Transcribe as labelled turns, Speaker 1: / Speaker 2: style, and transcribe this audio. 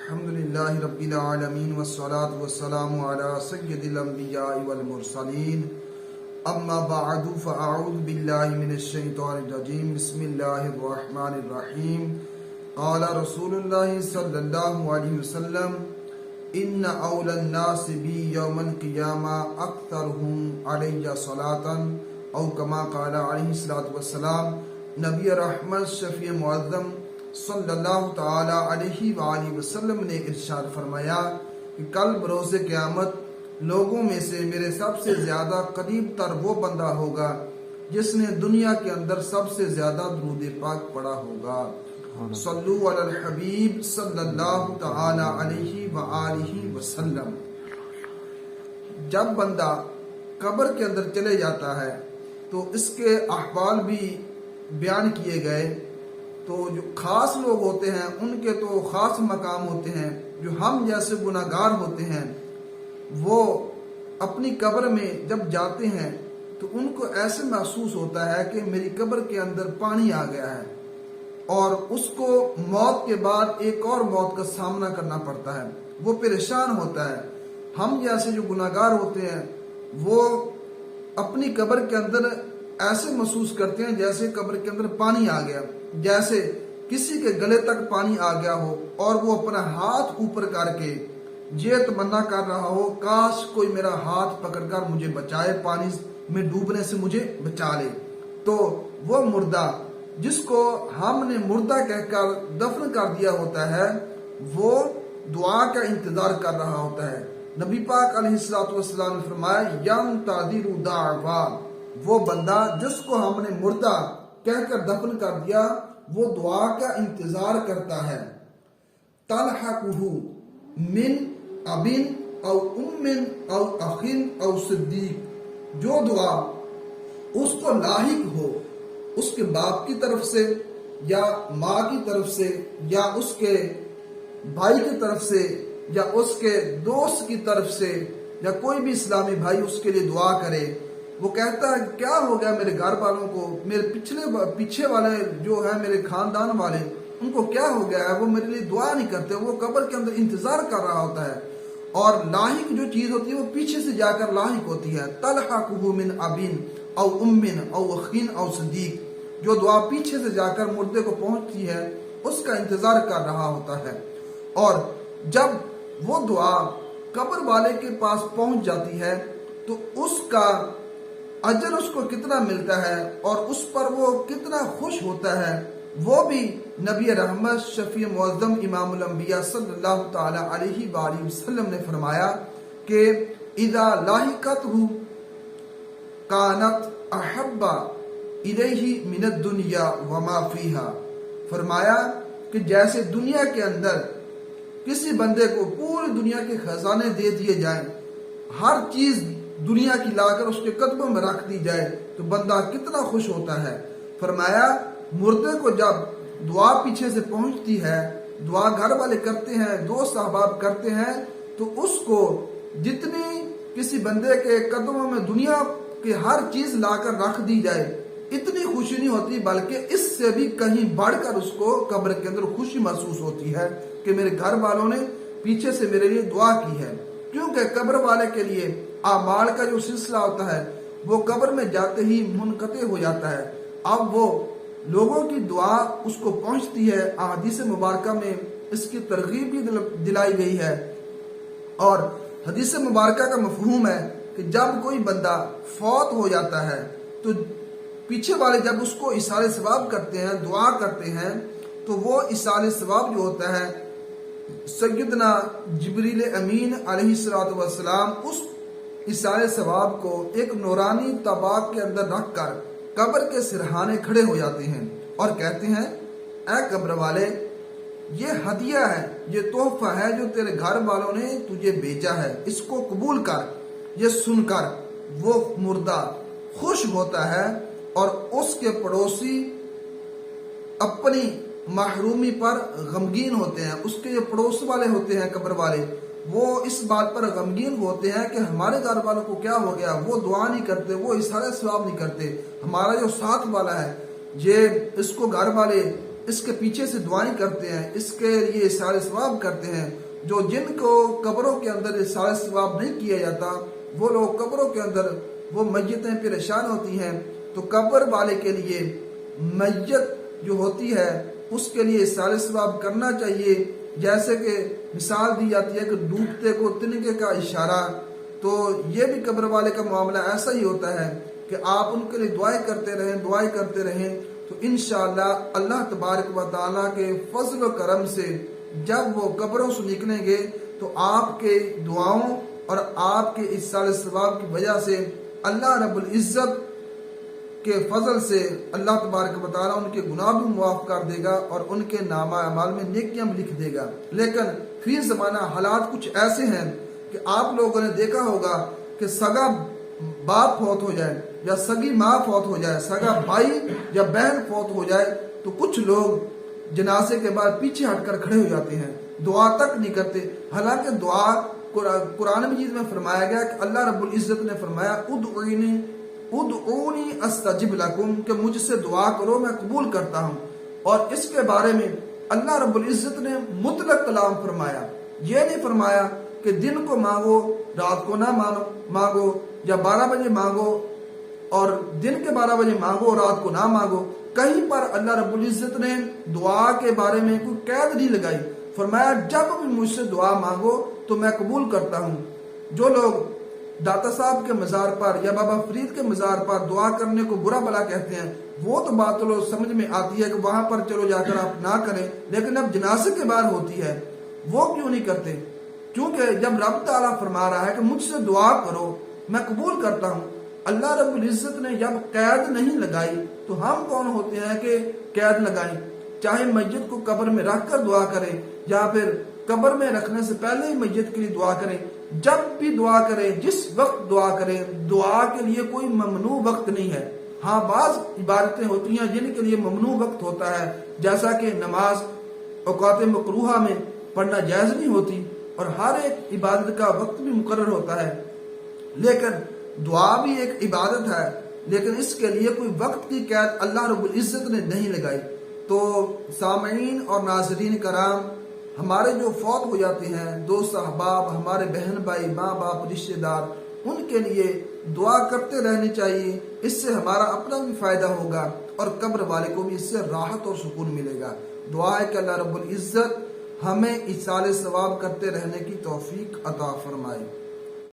Speaker 1: الحمدللہ رب العالمین والصلاة والسلام علی سید الانبیاء والمرسلین اما بعد فاعوذ باللہ من الشیطان الرجیم بسم اللہ الرحمن الرحیم قال رسول اللہ صلی اللہ علیہ وسلم ان اول الناس بی یوم القیامہ اکثرهم علی صلاة او کما قال علیہ الصلاۃ والسلام۔ نبی رحمت شفیع معظم صلی اللہ تعالی علیہ وآلہ وسلم نے ارشاد فرمایا کہ کل بروز قیامت لوگوں میں سے میرے سب سے زیادہ قریب تر وہ بندہ ہوگا جس نے دنیا کے اندر سب سے زیادہ درود پاک پڑھا ہوگا۔ صلو علی الحبیب صلی اللہ تعالی علیہ وآلہ وسلم۔ جب بندہ قبر کے اندر چلے جاتا ہے تو اس کے احوال بھی بیان کیے گئے۔ تو جو خاص لوگ ہوتے ہیں ان کے تو خاص مقام ہوتے ہیں، جو ہم جیسے گناہگار ہوتے ہیں وہ اپنی قبر میں جب جاتے ہیں تو ان کو ایسے محسوس ہوتا ہے کہ میری قبر کے اندر پانی آ گیا ہے، اور اس کو موت کے بعد ایک اور موت کا سامنا کرنا پڑتا ہے، وہ پریشان ہوتا ہے۔ ہم جیسے جو گناہگار ہوتے ہیں وہ اپنی قبر کے اندر ایسے محسوس کرتے ہیں جیسے قبر کے اندر پانی آ گیا، جیسے کسی کے گلے تک پانی آ گیا ہو اور وہ اپنا ہاتھ اوپر کر کے یہ تمنا کر رہا ہو کاش کوئی میرا ہاتھ پکڑ کر مجھے بچائے، پانی میں ڈوبنے سے مجھے بچا لے۔ تو وہ مردہ جس کو ہم نے مردہ کہہ کر دفن کر دیا ہوتا ہے وہ دعا کا انتظار کر رہا ہوتا ہے۔ نبی پاک علیہ الصلوۃ والسلام نے فرمایا ینتظر دعوا، وہ بندہ جس کو ہم نے مردہ کہہ کر دفن کر دیا وہ دعا کا انتظار کرتا ہے۔ تلحقہ من ابن او ام او اخن او صدیق، جو دعا اس کو لاحق ہو اس کے باپ کی طرف سے یا ماں کی طرف سے یا اس کے بھائی کی طرف سے یا اس کے دوست کی طرف سے یا کوئی بھی اسلامی بھائی اس کے لیے دعا کرے، وہ کہتا ہے کیا ہو گیا میرے گھر والوں کو، میرے پیچھے والے جو ہے میرے خاندان والے ان کو کیا ہو گیا ہے، وہ میرے لیے دعا نہیں کرتے، وہ قبر کے اندر انتظار کر رہا ہوتا ہے۔ اور لاحق جو چیز ہوتی ہے وہ پیچھے سے جا کر لاحق ہوتی ہے۔ تلحقہ من ابن او ام او اخین او صدیق، جو دعا پیچھے سے جا کر مردے کو پہنچتی ہے اس کا انتظار کر رہا ہوتا ہے۔ اور جب وہ دعا قبر والے کے پاس پہنچ جاتی ہے تو اس کا اجر اس کو کتنا ملتا ہے اور اس پر وہ کتنا خوش ہوتا ہے، وہ بھی نبی رحمت شفیع معظم امام الانبیاء صلی اللہ تعالی علیہ وآلہ وسلم نے فرمایا کہ اذا لاحقتہ کانت احب الیہ من الدنیا وما فیہا، فرمایا کہ جیسے دنیا کے اندر کسی بندے کو پوری دنیا کے خزانے دے دیے جائیں، ہر چیز دنیا کی لا کر اس کے قدموں میں رکھ دی جائے تو بندہ کتنا خوش ہوتا ہے۔ فرمایا مردے کو جب دعا پیچھے سے پہنچتی ہے، دعا گھر والے کرتے ہیں، دوست احباب کرتے ہیں، تو اس کو جتنی کسی بندے کے قدموں میں دنیا کی ہر چیز لا کر رکھ دی جائے اتنی خوشی نہیں ہوتی، بلکہ اس سے بھی کہیں بڑھ کر اس کو قبر کے اندر خوشی محسوس ہوتی ہے کہ میرے گھر والوں نے پیچھے سے میرے لیے دعا کی ہے۔ کیونکہ قبر والے کے لیے اعمال کا جو سلسلہ ہوتا ہے وہ قبر میں جاتے ہی منقطع ہو جاتا ہے۔ اب وہ لوگوں کی دعا اس کو پہنچتی ہے، احادیث مبارکہ میں اس کی ترغیب بھی دلائی گئی ہے، اور حدیث مبارکہ کا مفہوم ہے کہ جب کوئی بندہ فوت ہو جاتا ہے تو پیچھے والے جب اس کو ایصال ثواب کرتے ہیں، دعا کرتے ہیں، تو وہ ایصال ثواب جو ہوتا ہے سیدنا جبریل امین علیہ الصلوۃ والسلام اس ایصال ثواب کو ایک نورانی طباق کے اندر رکھ کر قبر کے سرہانے کھڑے ہو جاتے ہیں اور کہتے ہیں اے قبر والے، یہ ہدیہ ہے، یہ تحفہ ہے جو تیرے گھر والوں نے تجھے بھیجا ہے، اس کو قبول کر۔ یہ سن کر وہ مردہ خوش ہوتا ہے اور اس کے پڑوسی اپنی محرومی پر غمگین ہوتے ہیں، اس کے یہ پڑوس والے ہوتے ہیں قبر والے، وہ اس بات پر غمگین ہوتے ہیں کہ ہمارے گھر والوں کو کیا ہو گیا، وہ دعا نہیں کرتے، وہ اظہار ثواب نہیں کرتے، ہمارا جو ساتھ والا ہے یہ اس کو گھر والے اس کے پیچھے سے دعائیں کرتے ہیں، اس کے لیے احسان ثواب کرتے ہیں۔ جو جن کو قبروں کے اندر احسان ثواب نہیں کیا جاتا، وہ لوگ قبروں کے اندر وہ میتیں پریشان ہوتی ہیں، تو قبر والے کے لیے میت جو ہوتی ہے اس کے لیے احسان ثواب کرنا چاہیے۔ جیسے کہ مثال دی جاتی ہے کہ ڈوبتے کو تنکے کا اشارہ، تو یہ بھی قبر والے کا معاملہ ایسا ہی ہوتا ہے کہ آپ ان کے لیے دعائیں کرتے رہیں تو انشاءاللہ اللہ تبارک و تعالیٰ کے فضل و کرم سے جب وہ قبروں سے نکلیں گے تو آپ کے دعاؤں اور آپ کے احسان ثواب کی وجہ سے اللہ رب العزت کے فضل سے اللہ تبارک و تعالیٰ ان کے گناہ بھی معاف کر دے گا اور ان کے نامہ اعمال میں نیکیاں بھی لکھ دے گا۔ لیکن فی زمانہ حالات کچھ ایسے ہیں کہ آپ لوگوں نے دیکھا ہوگا کہ سگا باپ فوت ہو جائے یا سگی ماں فوت ہو جائے، سگا بھائی یا بہن فوت ہو جائے تو کچھ لوگ جنازے کے بعد پیچھے ہٹ کر کھڑے ہو جاتے ہیں، دعا تک نہیں کرتے۔ حالانکہ دعا قرآن مجید میں فرمایا گیا کہ اللہ رب العزت نے فرمایا ادعونی استجب لکم، کہ مجھ سے دعا کرو میں قبول کرتا ہوں۔ اور اس کے بارے میں اللہ رب العزت نے مطلق کلام فرمایا، یہ نہیں فرمایا کہ دن کو مانگو رات کو نہ مانگو، یا 12 بجے مانگو اور دن کے 12 بجے مانگو اور رات کو نہ مانگو۔ کہیں پر اللہ رب العزت نے دعا کے بارے میں کوئی قید نہیں لگائی، فرمایا جب بھی مجھ سے دعا مانگو تو میں قبول کرتا ہوں۔ جو لوگ داتا صاحب کے مزار پر یا بابا فرید کے مزار پر دعا کرنے کو برا بلا کہتے ہیں، وہ تو بات چلو سمجھ میں آتی ہے کہ وہاں پر چلو جا کر آپ نہ کریں، لیکن اب جنازے کے بعد ہوتی ہے وہ کیوں نہیں کرتے؟ کیونکہ جب رب تعالیٰ فرما رہا ہے کہ مجھ سے دعا کرو میں قبول کرتا ہوں، اللہ رب العزت نے جب قید نہیں لگائی تو ہم کون ہوتے ہیں کہ قید لگائیں؟ چاہے میت کو قبر میں رکھ کر دعا کریں یا پھر قبر میں رکھنے سے پہلے ہی میت کے لیے دعا کریں، جب بھی دعا کریں جس وقت دعا کریں، دعا کے لیے کوئی ممنوع وقت نہیں ہے۔ ہاں بعض عبادتیں ہوتی ہیں جن کے لیے ممنوع وقت ہوتا ہے، جیسا کہ نماز اوقات مکروہہ میں پڑھنا جائز نہیں ہوتی اور ہر ایک عبادت کا وقت بھی مقرر ہوتا ہے، لیکن دعا بھی ایک عبادت ہے، لیکن اس کے لیے کوئی وقت کی قید اللہ رب العزت نے نہیں لگائی۔ تو سامعین اور ناظرین کرام، ہمارے جو فوت ہو جاتے ہیں دوست احباب، ہمارے بہن بھائی، ماں باپ، رشتے دار، ان کے لیے دعا کرتے رہنی چاہیے۔ اس سے ہمارا اپنا بھی فائدہ ہوگا اور قبر والے کو بھی اس سے راحت اور سکون ملے گا۔ دعا ہے کہ اللہ رب العزت ہمیں ایصال ثواب کرتے رہنے کی توفیق عطا فرمائے۔